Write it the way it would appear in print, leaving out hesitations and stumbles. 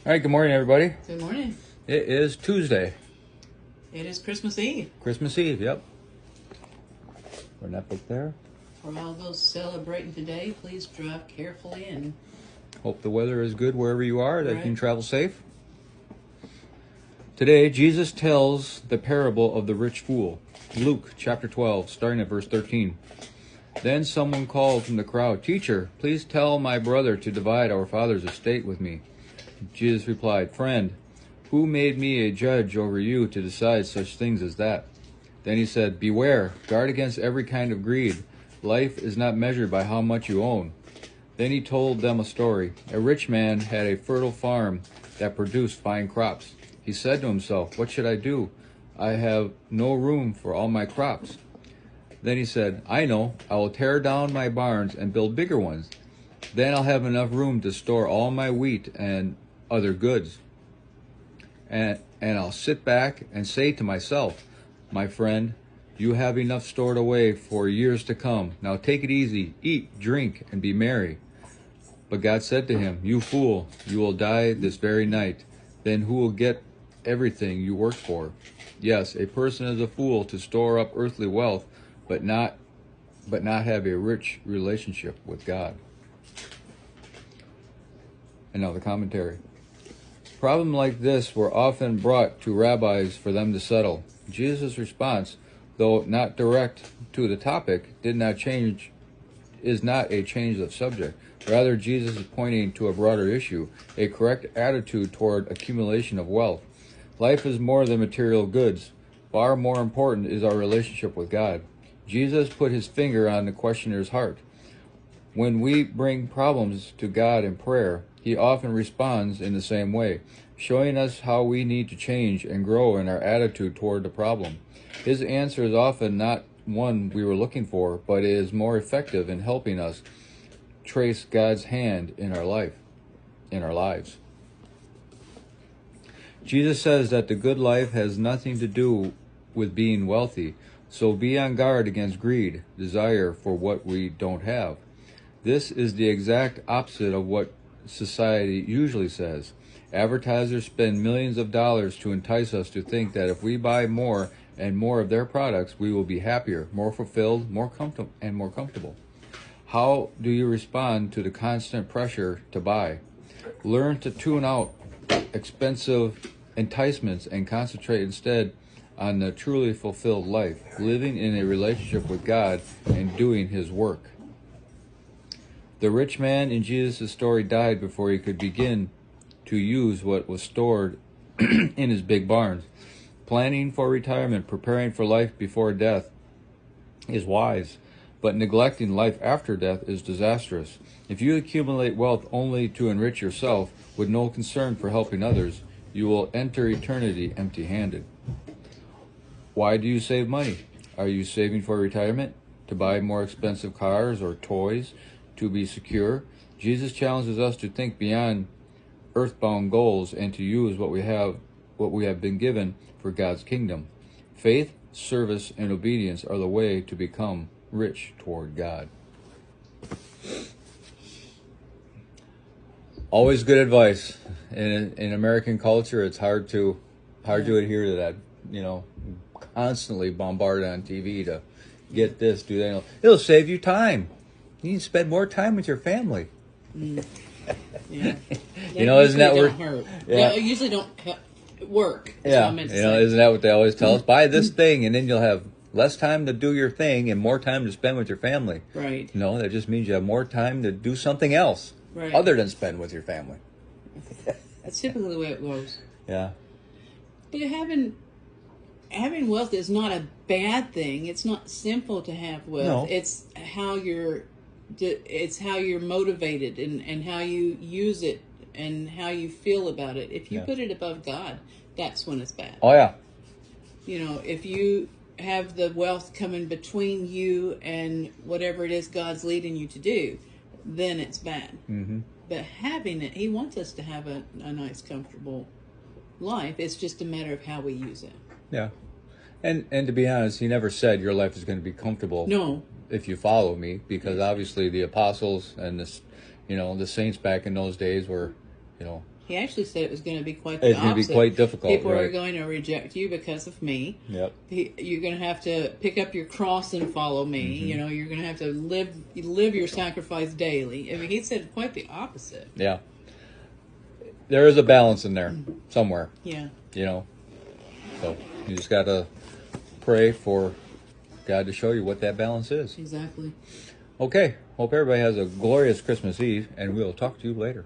All right, good morning, everybody. Good morning. It is Tuesday. It is Christmas Eve. Christmas Eve, yep. We're not book there. For all those celebrating today, please drive carefully and Hope the weather is good wherever you are, that you Right. can travel safe. Today, Jesus tells the parable of the rich fool. Luke chapter 12, starting at verse 13. Then someone called from the crowd, "Teacher, please tell my brother to divide our father's estate with me." Jesus replied, "Friend, who made me a judge over you to decide such things as that?" Then he said, "Beware, guard against every kind of greed. Life is not measured by how much you own." Then he told them a story. A rich man had a fertile farm that produced fine crops. He said to himself, "What should I do? I have no room for all my crops." Then he said, "I know, I will tear down my barns and build bigger ones. Then I'll have enough room to store all my wheat and other goods. And I'll sit back and say to myself, 'My friend, you have enough stored away for years to come. Now take it easy, eat, drink, and be merry.' But God said to him, 'You fool, you will die this very night. Then who will get everything you worked for?' Yes, a person is a fool to store up earthly wealth, but not have a rich relationship with God." And now the commentary. Problems like this were often brought to rabbis for them to settle. Jesus' response, though not direct to the topic, is not a change of subject. Rather, Jesus is pointing to a broader issue, a correct attitude toward accumulation of wealth. Life is more than material goods. Far more important is our relationship with God. Jesus put his finger on the questioner's heart. When we bring problems to God in prayer, he often responds in the same way, showing us how we need to change and grow in our attitude toward the problem. His answer is often not one we were looking for, but is more effective in helping us trace God's hand in our lives. Jesus says that the good life has nothing to do with being wealthy, so be on guard against greed, desire for what we don't have. This is the exact opposite of what society usually says. Advertisers spend millions of dollars to entice us to think that if we buy more and more of their products, we will be happier, more fulfilled, more comfortable. How do you respond to the constant pressure to buy? Learn to tune out expensive enticements and concentrate instead on the truly fulfilled life, living in a relationship with God and doing his work. The rich man in Jesus' story died before he could begin to use what was stored in his big barns. Planning for retirement, preparing for life before death is wise, but neglecting life after death is disastrous. If you accumulate wealth only to enrich yourself with no concern for helping others, you will enter eternity empty-handed. Why do you save money? Are you saving for retirement? To buy more expensive cars or toys? To be secure? Jesus challenges us to think beyond earthbound goals and to use what we have been given for God's kingdom. Faith, service, and obedience are the way to become rich toward God. Always good advice. In American culture, it's hard to adhere to that. Constantly bombarded on TV to get this, do that. It'll save you time. You need to spend more time with your family. Yeah. Isn't that don't hurt? Yeah, it usually don't work. Yeah, isn't that what they always tell us? Buy this thing, and then you'll have less time to do your thing and more time to spend with your family. Right. That just means you have more time to do something else other than spend with your family. That's typically the way it goes. Yeah. But having wealth is not a bad thing. It's not sinful to have wealth. No. It's how you're motivated and how you use it and how you feel about it. If you put it above God, that's when it's bad. Oh, yeah. If you have the wealth coming between you and whatever it is God's leading you to do, then it's bad. Mm-hmm. But having it, he wants us to have a nice, comfortable life. It's just a matter of how we use it. Yeah. And to be honest, he never said your life is going to be comfortable. No. If you follow me, because obviously the apostles and the saints back in those days were, He actually said it was going to be quite the It's opposite. going to be quite difficult. People right. are going to reject you because of me. Yep. You're going to have to pick up your cross and follow me. Mm-hmm. You know, you're going to have to live your sacrifice daily. I mean, he said quite the opposite. Yeah. There is a balance in there somewhere. Yeah. You know. So you just got to pray for God to show you what that balance is. Exactly. Okay. Hope everybody has a glorious Christmas Eve, and we'll talk to you later.